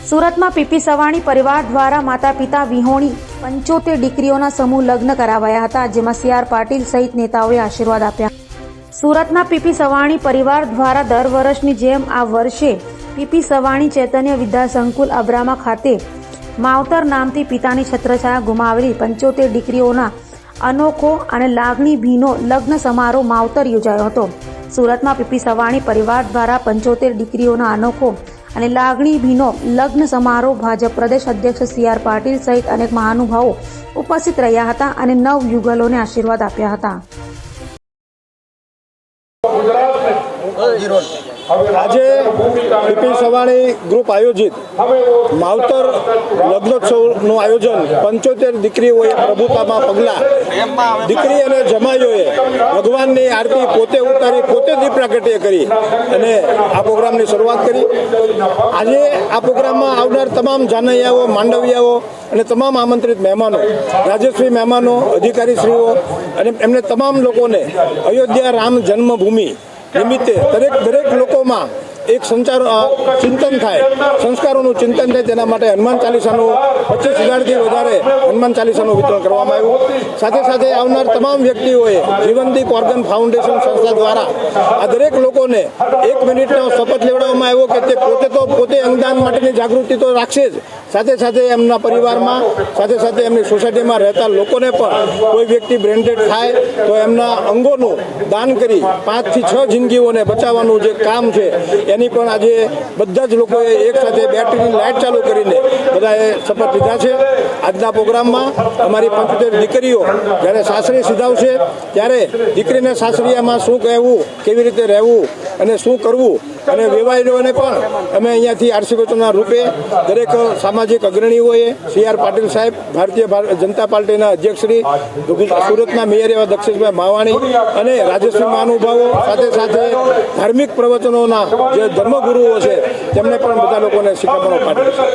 સુરતમાં પીપી સવાણી પરિવાર દ્વારા માતા પિતા વિહોણી 75 દીકરીઓના સમૂહ લગ્ન કરાવાયા હતા, જેમાં CR પાટીલ સહિત નેતાઓએ આશીર્વાદ આપ્યા. સુરતના પીપી સવાણી પરિવાર દ્વારા દર વર્ષની જેમ આ વર્ષે પીપી સવાણી ચૈતન્ય વિદ્યા સંકુલ અબ્રામા ખાતે માવતર નામથી પિતાની છત્રછાયા ગુમાવેલી 75 દીકરીઓના અનોખો અને લાગણી ભીનો લગ્ન સમારોહ માવતર યોજાયો હતો. સુરતમાં પીપી સવાણી પરિવાર દ્વારા 75 દીકરીઓના અનોખો અને લાગણી ભીનો લગ્ન સમારોહ ભાજપ પ્રદેશ અધ્યક્ષ CR પાટીલ સહિત અનેક મહાનુભાવો ઉપસ્થિત રહ્યા હતા અને નવ યુગલોને આશીર્વાદ આપ્યા હતા. આજે પીપી સવાણી ગ્રુપ આયોજિત માવતર લગ્નોત્સવનું આયોજન 75 દીકરીઓએ પ્રભુતામાં પગલાં દીકરી અને જમાઈઓએ ભગવાનની આરતી પોતે ઉતારી પોતે દીપ પ્રાગટ્ય કરી અને આ પ્રોગ્રામની શરૂઆત કરી. આજે આ પ્રોગ્રામમાં આવનાર તમામ જાનૈયાઓ, માંડવિયાઓ અને તમામ આમંત્રિત મહેમાનો, રાજ્યશ્રી મહેમાનો, અધિકારીશ્રીઓ અને એમને તમામ લોકોને અયોધ્યા રામ જન્મભૂમિ નિમિત્તે દરેક લોકોમાં એક ચિંતન થાય, સંસ્કારોનું ચિંતન થાય, તેના માટે હનુમાન ચાલીસાનું 25,000થી વધારે હનુમાન ચાલીસાનું વિતરણ કરવામાં આવ્યું. સાથે સાથે આવનાર તમામ વ્યક્તિઓએ જીવનદીપ ઓર્ગન ફાઉન્ડેશન સંસ્થા દ્વારા આ દરેક લોકોને 1 મિનિટનો શપથ લેવડાવવામાં આવ્યો કે તે પોતે અંગદાન માટેની જાગૃતિ તો રાખશે જ, સાથે સાથે એમના પરિવારમાં, સાથે સાથે એમની સોસાયટીમાં રહેતા લોકોને પણ કોઈ વ્યક્તિ બ્રેન્ડેડ થાય તો એમના અંગોનું દાન કરી 5 થી 6 જિંદગીઓને બચાવવાનું જે કામ છે એની પણ આજે બધા જ લોકોએ એક સાથે બેટરીની લાઇટ ચાલુ કરીને બધાએ શપથ લીધા છે. આજના પ્રોગ્રામમાં અમારી 75 દીકરીઓ જ્યારે સાસરી સીધાવશે ત્યારે દીકરીને સાસરિયામાં શું કહેવું, કેવી રીતે રહેવું અને શું કરવું, અને વેવાઈઓને પણ અમે અહીંયાથી આશીર્વાદના રૂપે દરેક સામાજિક અગ્રણીઓએ, CR પાટીલ સાહેબ, ભારતીય જનતા પાર્ટીના અધ્યક્ષશ્રી, સુરતના મેયર એવા દક્ષેશભાઈ માવાણી અને રાજ્યશ્રી મહાનુભાવો, સાથે સાથે ધાર્મિક પ્રવચનોના જે ધર્મગુરુઓ છે તેમને પણ બધા લોકોને શિખામણો પાઠવી છે.